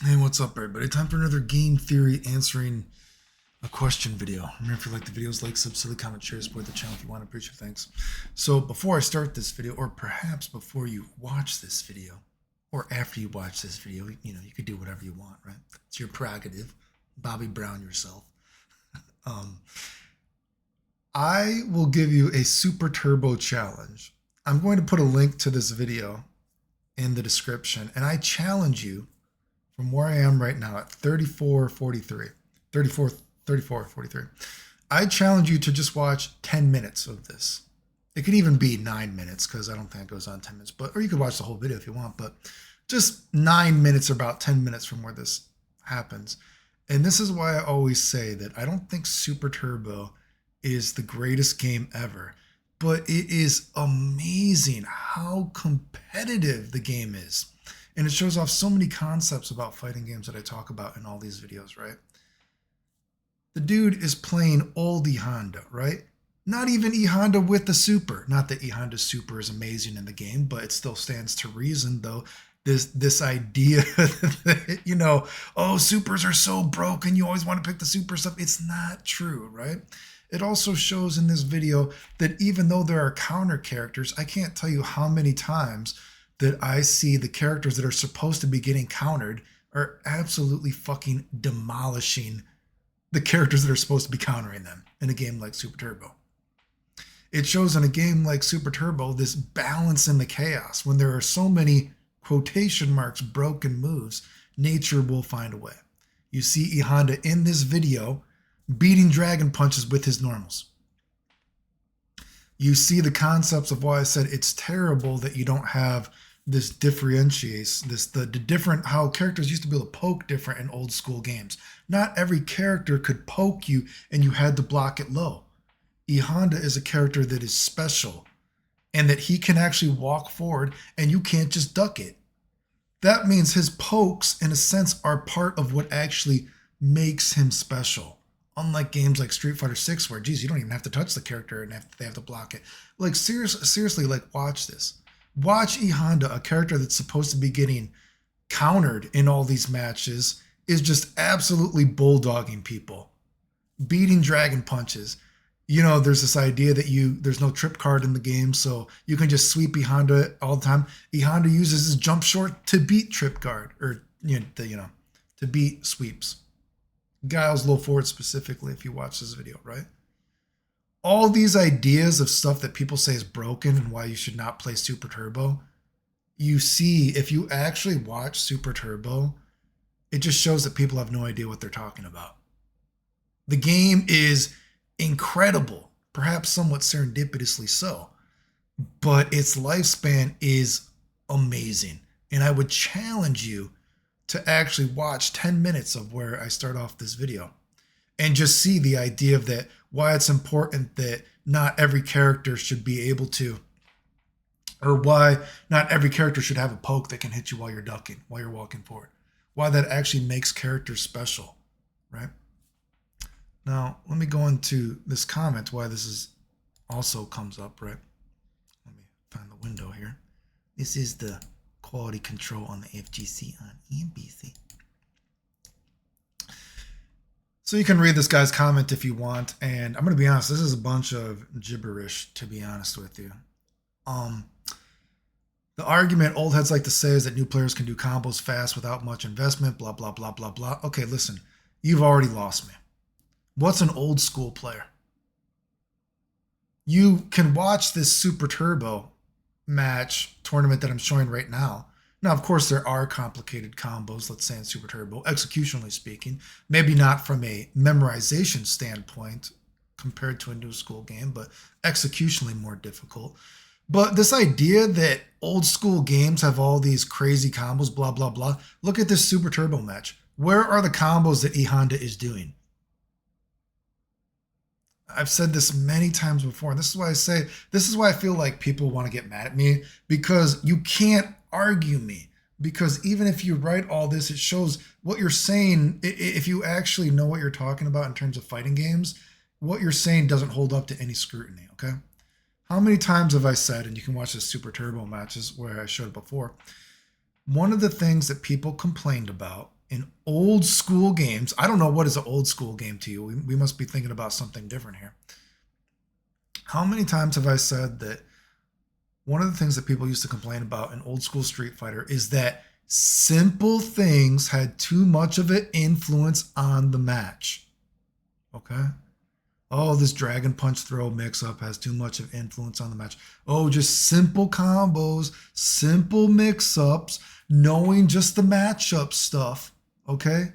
Hey, what's up, everybody? Time for another game theory answering a question video. Remember, if you like the videos, like, sub, silly, comment, share, support the channel if you want. Appreciate it. Thanks. So, before I start this video, or perhaps before you watch this video, or after you watch this video, you could do whatever you want, right? It's your prerogative. Bobby Brown yourself. Um, I will give you a super turbo challenge. I'm going to put a link to this video in the description, and I challenge you from where I am right now at 34:43, 34:43. I challenge you to just watch 10 minutes of this. It could even be 9 minutes because I don't think it goes on 10 minutes, or you could watch the whole video if you want, but just 9 minutes or about 10 minutes from where this happens. And this is why I always say that I don't think Super Turbo is the greatest game ever, but it is amazing how competitive the game is. And it shows off so many concepts about fighting games that I talk about in all these videos, right? The dude is playing old E-Honda, right? Not even E-Honda with the Super. Not that E-Honda Super is amazing in the game, but it still stands to reason, though. This idea that, oh, Supers are so broken, you always want to pick the Super stuff. It's not true, right? It also shows in this video that even though there are counter characters, I can't tell you how many times that I see the characters that are supposed to be getting countered are absolutely fucking demolishing the characters that are supposed to be countering them in a game like Super Turbo. It shows in a game like Super Turbo this balance in the chaos. When there are so many quotation marks broken moves, nature will find a way. You see E-Honda in this video beating dragon punches with his normals. You see the concepts of why I said it's terrible that you don't have this differentiates the different how characters used to be able to poke different in old school games. Not every character could poke you and you had to block it low. E-Honda is a character that is special and that he can actually walk forward and you can't just duck it. That means his pokes, in a sense, are part of what actually makes him special. Unlike games like Street Fighter 6, where, geez, you don't even have to touch the character and they have to block it. Like, seriously, like, watch this. Watch E-Honda, a character that's supposed to be getting countered in all these matches, is just absolutely bulldogging people, beating dragon punches. There's this idea that there's no trip card in the game, so you can just sweep E-Honda all the time. E-Honda uses his jump short to beat trip guard, or to beat sweeps. Guile's low forward specifically, if you watch this video, right? All these ideas of stuff that people say is broken and why you should not play Super Turbo, you see, if you actually watch Super Turbo, it just shows that people have no idea what they're talking about. The game is incredible, perhaps somewhat serendipitously so, but its lifespan is amazing. And I would challenge you to actually watch 10 minutes of where I start off this video and just see the idea of that, why it's important that not every character should be able to, or why not every character should have a poke that can hit you while you're ducking, while you're walking forward. Why that actually makes characters special, right? Now, let me go into this comment, why this is also comes up, right? Let me find the window here. This is the quality control on the FGC on EMBC. So you can read this guy's comment if you want, and I'm going to be honest, this is a bunch of gibberish, to be honest with you. The argument old heads like to say is that new players can do combos fast without much investment, blah, blah, blah, blah, blah. Okay, listen, you've already lost me. What's an old school player? You can watch this Super Turbo match tournament that I'm showing right now. Now, of course, there are complicated combos, let's say in Super Turbo, executionally speaking. Maybe not from a memorization standpoint compared to a new school game, but executionally more difficult. But this idea that old school games have all these crazy combos, blah, blah, blah. Look at this Super Turbo match. Where are the combos that E-Honda is doing? I've said this many times before, and this is why I feel like people want to get mad at me, because you can't argue me. Because even if you write all this, it shows what you're saying. If you actually know what you're talking about in terms of fighting games, what you're saying doesn't hold up to any scrutiny, okay? How many times have I said, and you can watch the Super Turbo matches where I showed before, one of the things that people complained about in old school games, I don't know what is an old school game to you. We must be thinking about something different here. How many times have I said that one of the things that people used to complain about in old school Street Fighter is that simple things had too much of an influence on the match? Okay? Oh, this Dragon Punch throw mix up has too much of influence on the match. Oh, just simple combos, simple mix ups, knowing just the matchup stuff. Okay?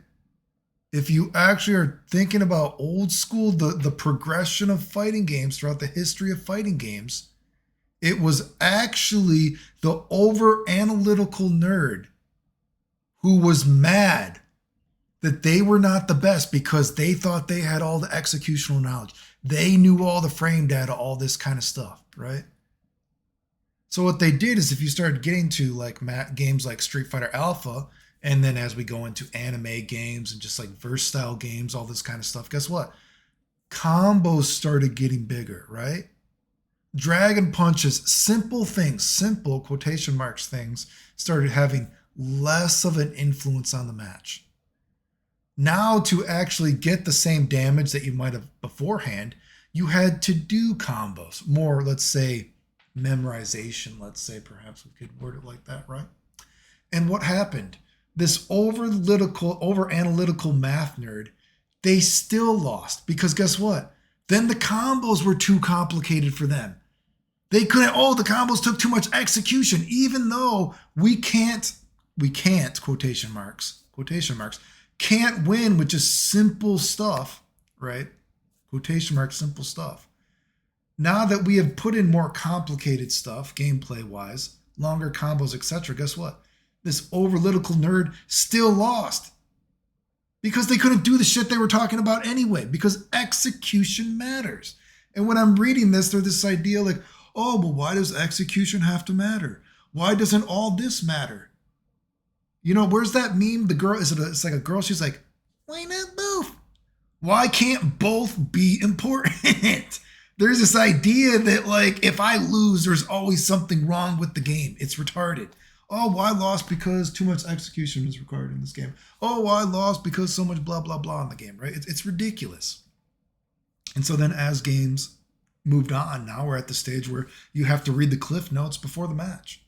If you actually are thinking about old school, the progression of fighting games throughout the history of fighting games, it was actually the over analytical nerd who was mad that they were not the best because they thought they had all the executional knowledge. They knew all the frame data, all this kind of stuff, right? So what they did is if you started getting to like games like Street Fighter Alpha, and then as we go into anime games and just like verse style games, all this kind of stuff, guess what? Combos started getting bigger, right? Dragon punches, simple things, simple quotation marks things, started having less of an influence on the match. Now, to actually get the same damage that you might have beforehand, you had to do combos, more, let's say, memorization, let's say, perhaps we could word it like that, right? And what happened? This over analytical math nerd, they still lost because guess what? Then the combos were too complicated for them. They couldn't, the combos took too much execution, even though we can't, quotation marks, can't win with just simple stuff, right? Quotation marks, simple stuff. Now that we have put in more complicated stuff, gameplay wise, longer combos, etc., guess what? This overlytical nerd still lost because they couldn't do the shit they were talking about anyway, because execution matters. And when I'm reading this, there's this idea like, oh, well, why does execution have to matter? Why doesn't all this matter? You know, where's that meme? The girl, it's like a girl, she's like, why not both? Why can't both be important? There's this idea that like, if I lose, there's always something wrong with the game. It's retarded. Oh, well, I lost because too much execution is required in this game. Oh, well, I lost because so much blah, blah, blah in the game, right? It's ridiculous. And so then as games moved on, now we're at the stage where you have to read the cliff notes before the match.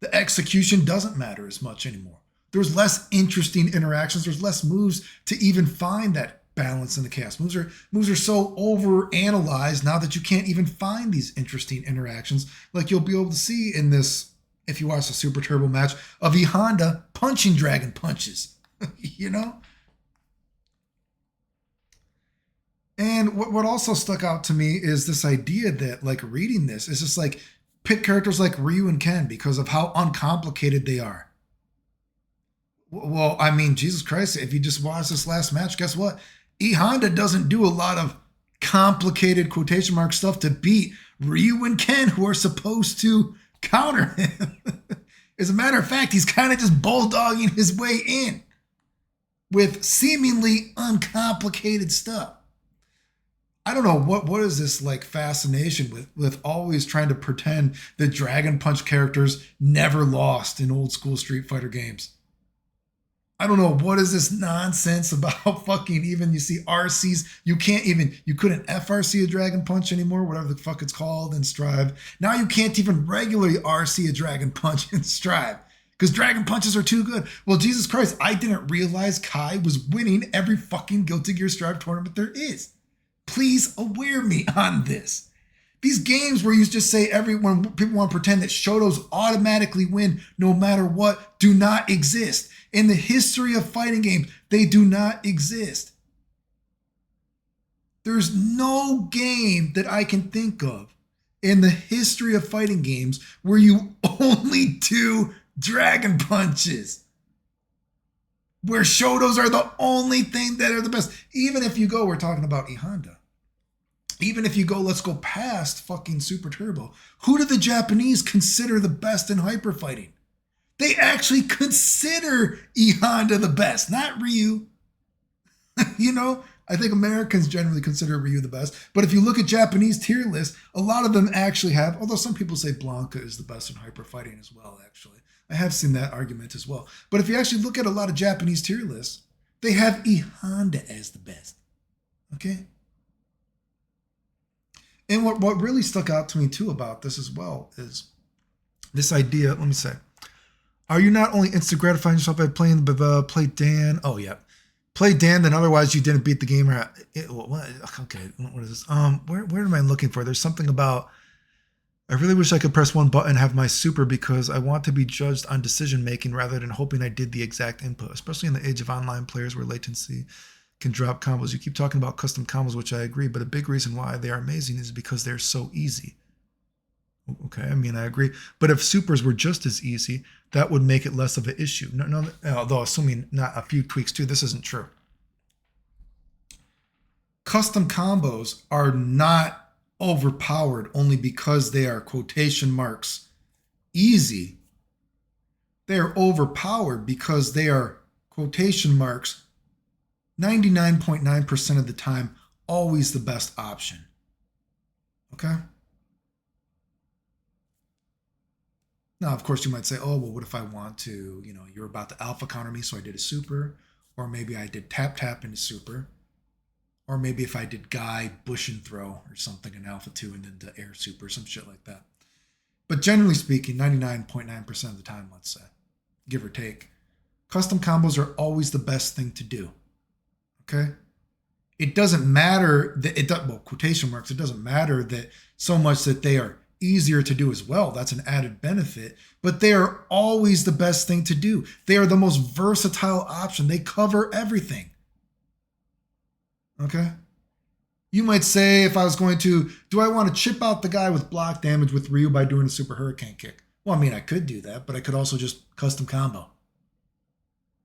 The execution doesn't matter as much anymore. There's less interesting interactions. There's less moves to even find that balance in the chaos. Moves are so over-analyzed now that you can't even find these interesting interactions like you'll be able to see in this, if you watch the Super Turbo match, of E Honda punching Dragon Punches, you know? And what also stuck out to me is this idea that like reading this is just like, pick characters like Ryu and Ken because of how uncomplicated they are. Well, I mean, Jesus Christ, if you just watch this last match, guess what? E Honda doesn't do a lot of complicated quotation mark stuff to beat Ryu and Ken, who are supposed to counter him. As a matter of fact, he's kind of just bulldogging his way in with seemingly uncomplicated stuff. I don't know what is this like fascination with always trying to pretend that Dragon Punch characters never lost in old school Street Fighter games. I don't know what is this nonsense about fucking even you see RCs, you couldn't FRC a Dragon Punch anymore, whatever the fuck it's called in Strive. Now you can't even regularly RC a Dragon Punch in Strive because Dragon Punches are too good. Well, Jesus Christ, I didn't realize Kai was winning every fucking Guilty Gear Strive tournament there is. Please aware me on this. These games where you just say everyone, people want to pretend that Shotos automatically win no matter what, do not exist. In the history of fighting games, they do not exist. There's no game that I can think of in the history of fighting games where you only do Dragon Punches, where Shotos are the only thing that are the best. Even if you go, we're talking about E Honda. Even if you go, let's go past fucking Super Turbo. Who do the Japanese consider the best in hyper fighting? They actually consider E Honda the best, not Ryu. You know, I think Americans generally consider Ryu the best. But if you look at Japanese tier lists, a lot of them actually have, although some people say Blanca is the best in hyper fighting as well, actually. I have seen that argument as well. But if you actually look at a lot of Japanese tier lists, they have E Honda as the best. Okay? And what really stuck out to me too about this as well is this idea, let me say, are you not only instant gratifying yourself by playing play Dan? Oh yeah. Play Dan, then otherwise you didn't beat the game. Okay, what is this? Where am I looking for? There's something about I really wish I could press one button and have my super because I want to be judged on decision making rather than hoping I did the exact input, especially in the age of online players where latency can drop combos. You keep talking about custom combos, which I agree, but a big reason why they are amazing is because they're so easy. Okay, I mean, I agree. But if supers were just as easy, that would make it less of an issue. No, although assuming not a few tweaks too, this isn't true. Custom combos are not overpowered only because they are quotation marks easy. They are overpowered because they are quotation marks 99.9% of the time always the best option. Okay? Now, of course, you might say, oh, well, what if I want to, you're about to alpha counter me, so I did a super, or maybe I did tap into super, or maybe if I did guy, bush and throw, or something in alpha 2 and then to air super, some shit like that. But generally speaking, 99.9% of the time, let's say, give or take, custom combos are always the best thing to do. Okay? It doesn't matter that quotation marks, it doesn't matter that so much that they are easier to do as well. That's an added benefit, but they are always the best thing to do. They are the most versatile option. They cover everything. Okay? You might say, if I was going to, do I want to chip out the guy with block damage with Ryu by doing a super hurricane kick? Well, I mean, I could do that, but I could also just custom combo.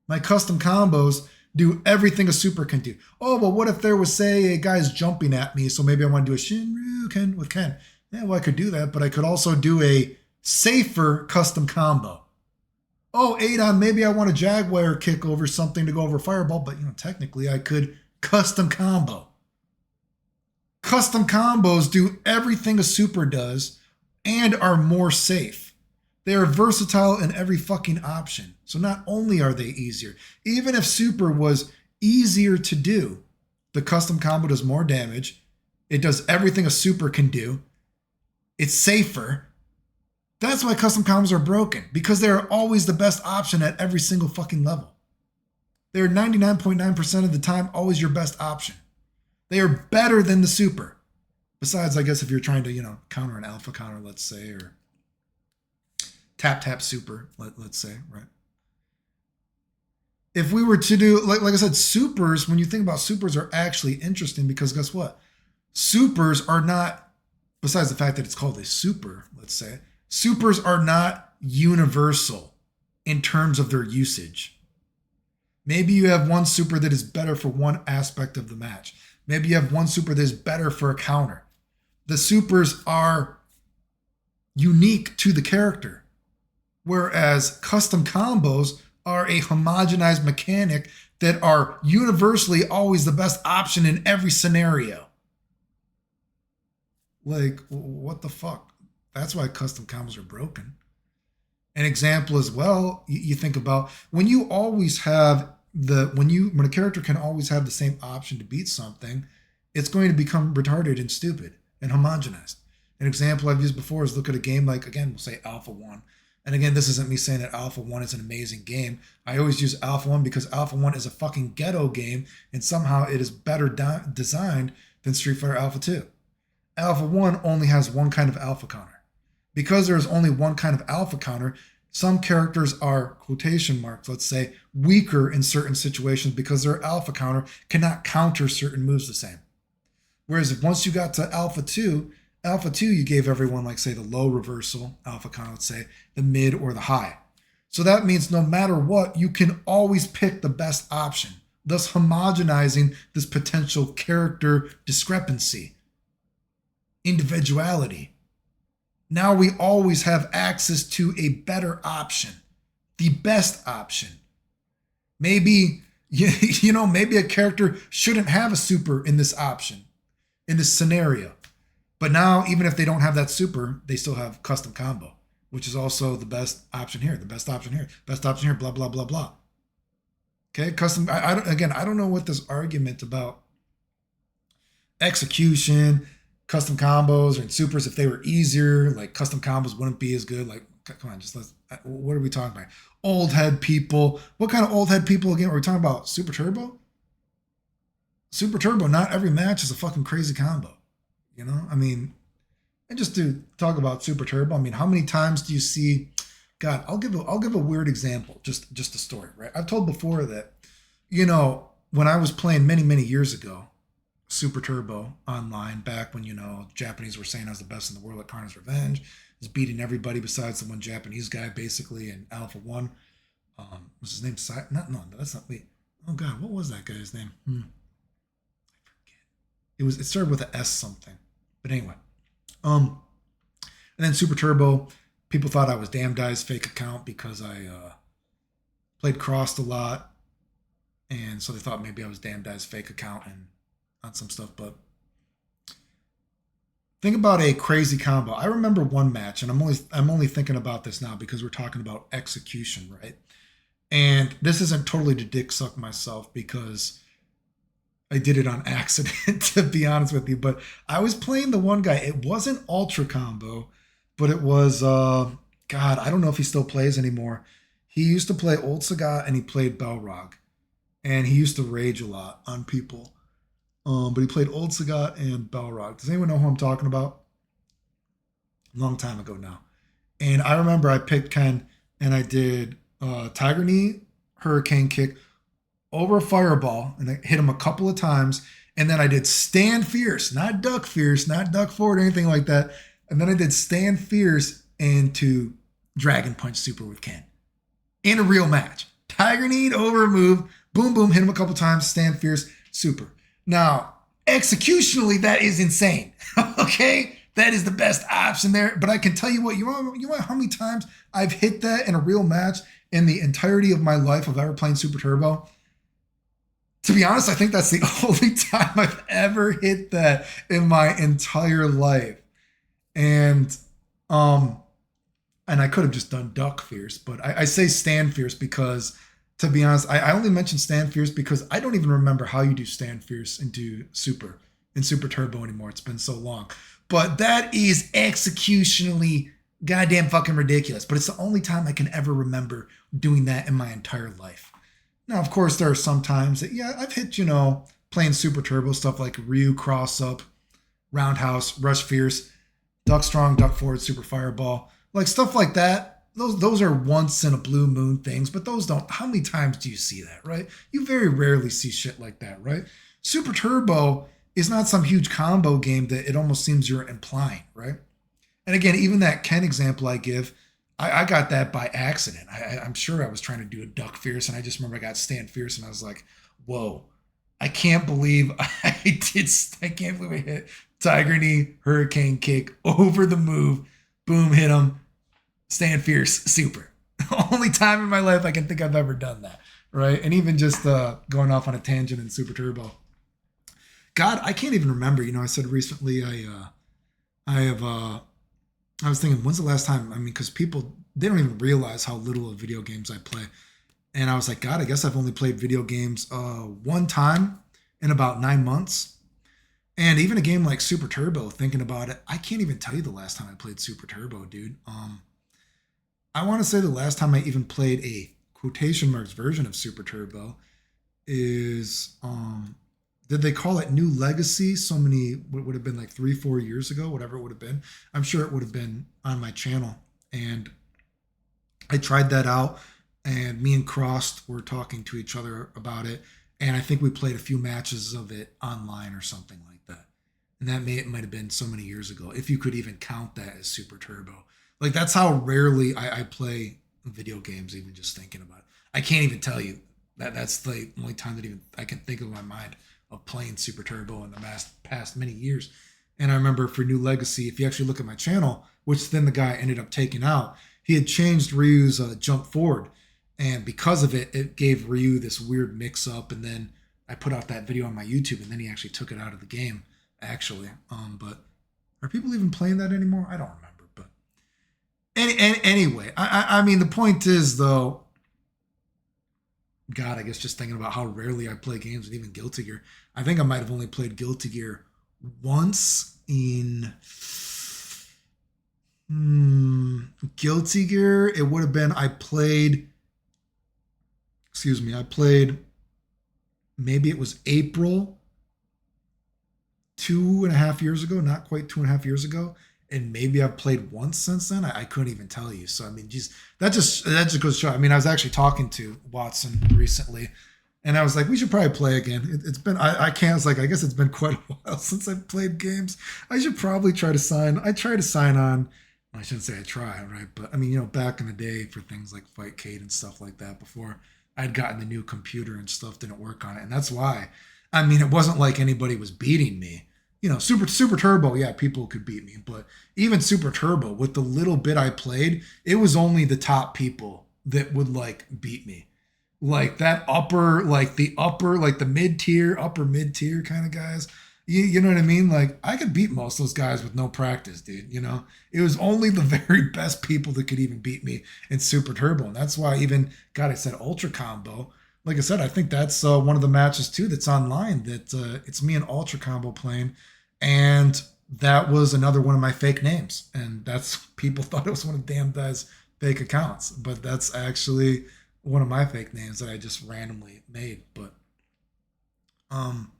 My custom combos do everything a super can do. Oh, well, what if there was, say, a guy's jumping at me, so maybe I want to do a Shinryu with Ken. Yeah, well, I could do that, but I could also do a safer custom combo. Oh, Adon, maybe I want a Jaguar kick over something to go over Fireball, but technically I could custom combo. Custom combos do everything a super does and are more safe. They are versatile in every fucking option. So not only are they easier, even if super was easier to do, the custom combo does more damage. It does everything a super can do. It's safer. That's why custom combos are broken, because they are always the best option at every single fucking level. They are 99.9% of the time always your best option. They are better than the super. Besides, I guess if you're trying to, counter an alpha counter, let's say, or tap super, let's say, right? If we were to do, like I said, supers, when you think about supers, are actually interesting because guess what? Supers are not, besides the fact that it's called a super, let's say, supers are not universal in terms of their usage. Maybe you have one super that is better for one aspect of the match. Maybe you have one super that is better for a counter. The supers are unique to the character, whereas custom combos are a homogenized mechanic that are universally always the best option in every scenario. Like, what the fuck? That's why custom combos are broken. An example as well, you think about when you always have when a character can always have the same option to beat something, it's going to become retarded and stupid and homogenized. An example I've used before is look at a game like, again, we'll say Alpha 1. And again, this isn't me saying that Alpha 1 is an amazing game. I always use Alpha 1 because Alpha 1 is a fucking ghetto game and somehow it is better designed than Street Fighter Alpha 2. Alpha 1 only has one kind of alpha counter. Because there's only one kind of alpha counter, some characters are, quotation marks, let's say, weaker in certain situations because their alpha counter cannot counter certain moves the same. Whereas if once you got to Alpha 2, you gave everyone, like, say, the low reversal alpha counter, let's say, the mid or the high. So that means no matter what, you can always pick the best option, thus homogenizing this potential character discrepancy. Individuality. Now we always have access to a better option, the best option. Maybe Maybe a character shouldn't have a super in this option, in this scenario. But now, even if they don't have that super, they still have custom combo, which is also the best option here, the best option here, best option here, blah, blah, blah, blah. Okay, custom. I don't know what this argument about execution, custom combos, and supers, if they were easier, like custom combos wouldn't be as good. Like, come on, just let's. What are we talking about? Old head people. What kind of old head people again? Are we talking about Super Turbo? Super Turbo. Not every match is a fucking crazy combo. I mean, and just to talk about Super Turbo, I mean, how many times do you see? God, I'll give a weird example. Just a story, right? I've told before that, when I was playing many years ago, Super Turbo online, back when Japanese were saying I was the best in the world at Karna's Revenge, was beating everybody besides the one Japanese guy basically in Alpha One. Was his name Not no, that's not wait. Oh God, what was that guy's name? I forget. It started with an S something. But anyway, and then Super Turbo, people thought I was Damn Die's fake account because I played Crossed a lot, and so they thought maybe I was Damn Die's fake account and on some stuff. But think about a crazy combo. I remember one match, and I'm only thinking about this now because we're talking about execution, right? And this isn't totally to dick suck myself because I did it on accident, to be honest with you. But I was playing the one guy. It wasn't Ultra Combo, but it was God, I don't know if he still plays anymore. He used to play Old Sagat and he played Balrog. And he used to rage a lot on people. But he played Old Sagat and Balrog. Does anyone know who I'm talking about? A long time ago now. And I remember I picked Ken and I did Tiger Knee, Hurricane Kick, over a Fireball, and I hit him a couple of times. And then I did Stand Fierce, not Duck Fierce, not Duck Forward or anything like that. And then I did Stand Fierce into Dragon Punch Super with Ken in a real match. Tiger Knee over a move, boom, boom, hit him a couple times, Stand Fierce, Super. Now, executionally, that is insane. Okay? That is the best option there. But I can tell you what, you want how many times I've hit that in a real match in the entirety of my life of ever playing Super Turbo? To be honest, I think that's the only time I've ever hit that in my entire life. And I could have just done Duck Fierce, but I say Stand Fierce because, to be honest, I only mention Stand Fierce because I don't even remember how you do Stand Fierce in Super Turbo anymore. It's been so long. But that is executionally goddamn fucking ridiculous. But it's the only time I can ever remember doing that in my entire life. Now, of course, there are some times that, yeah, I've hit, playing Super Turbo stuff like Ryu, Cross Up, Roundhouse, Rush Fierce, Duck Strong, Duck Forward, Super Fireball. Like stuff like that. Those are once in a blue moon things, but those don't. How many times do you see that, right? You very rarely see shit like that, right? Super Turbo is not some huge combo game that it almost seems you're implying, right? And again, even that Ken example I give, I got that by accident. I'm sure I was trying to do a Duck Fierce, and I just remember I got Stand Fierce, and I was like, whoa, I can't believe I can't believe I hit Tiger Knee, Hurricane Kick, over the move, boom, hit him, Stand Fierce, Super. Only time in my life I can think I've ever done that, right? And even just going off on a tangent in Super Turbo. God, I can't even remember. I said recently I was thinking, when's the last time? I mean, because people, they don't even realize how little of video games I play. And I was like, God, I guess I've only played video games one time in about 9 months. And even a game like Super Turbo, thinking about it, I can't even tell you the last time I played Super Turbo, dude. I want to say the last time I even played a quotation marks version of Super Turbo is, did they call it New Legacy? So many, what would have been like 3-4 years ago, whatever it would have been. I'm sure it would have been on my channel. And I tried that out, and me and Crossed were talking to each other about it. And I think we played a few matches of it online or something like that. And it might have been so many years ago, if you could even count that as Super Turbo. Like, that's how rarely I play video games, even just thinking about it. I can't even tell you that's the only time that even I can think of in my mind of playing Super Turbo in the past many years. And I remember for New Legacy, if you actually look at my channel, which then the guy ended up taking out, he had changed Ryu's jump forward. And because of it, it gave Ryu this weird mix up. And then I put out that video on my YouTube, and then he actually took it out of the game, actually. But are people even playing that anymore? I don't remember. But anyway, I mean, the point is, though, God, I guess just thinking about how rarely I play games, and even Guilty Gear. I think I might have only played Guilty Gear once in Guilty Gear. It would have been I played, maybe it was April 2.5 years ago, not quite 2.5 years ago. And maybe I've played once since then. I couldn't even tell you. So I mean, geez, that just goes to show. I mean, I was actually talking to Watson recently, and I was like, we should probably play again. It's been I can't. I was like, I guess it's been quite a while since I've played games. I should probably try to sign. I try to sign on. I shouldn't say I try, right? But I mean, back in the day for things like Fightcade and stuff like that, before I'd gotten the new computer and stuff didn't work on it, and that's why. I mean, it wasn't like anybody was beating me. Super Turbo, yeah, people could beat me, but even Super Turbo, with the little bit I played, it was only the top people that would like beat me. Like that upper, like the mid tier, upper mid tier kind of guys. You know what I mean? Like I could beat most of those guys with no practice, dude. It was only the very best people that could even beat me in Super Turbo, and that's why even God, I said Ultra Combo. Like I said, I think that's one of the matches too that's online. That it's me and Ultra Combo playing, and that was another one of my fake names, and that's people thought it was one of damn guy's fake accounts, but that's actually one of my fake names that I just randomly made. But um,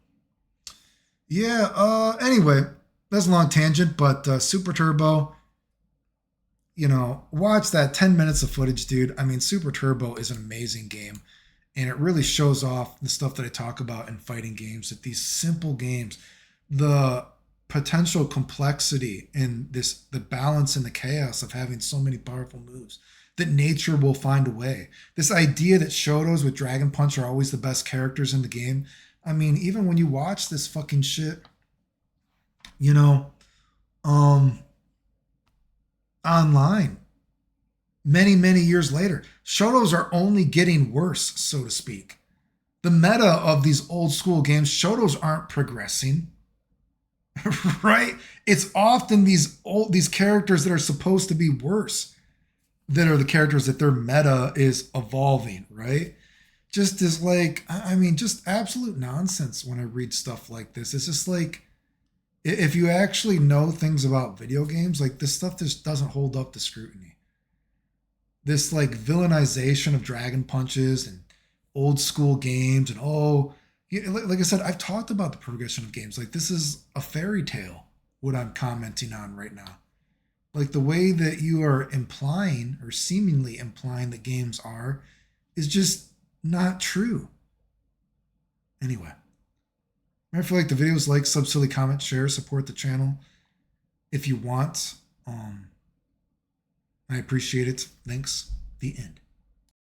yeah. Anyway, that's a long tangent, but Super Turbo. Watch that 10 minutes of footage, dude. I mean, Super Turbo is an amazing game, and it really shows off the stuff that I talk about in fighting games. That these simple games, the potential complexity and the balance and the chaos of having so many powerful moves, that nature will find a way. This idea that Shotos with Dragon Punch are always the best characters in the game. I mean, even when you watch this fucking shit, you know, um, online, many, many years later, Shotos are only getting worse, so to speak. The meta of these old school games, Shotos aren't progressing. Right? It's often these characters that are supposed to be worse that are the characters that their meta is evolving, right? Just as like, I mean, just absolute nonsense when I read stuff like this. It's just like, if you actually know things about video games, like this stuff just doesn't hold up to scrutiny. This like villainization of Dragon Punches and old school games, and like I said, I've talked about the progression of games. Like this is a fairy tale, what I'm commenting on right now. Like the way that you are implying or seemingly implying that games are is just not true. Anyway, if you like the videos, like, sub, silly, comment, share, support the channel if you want. I appreciate it. Thanks. The end.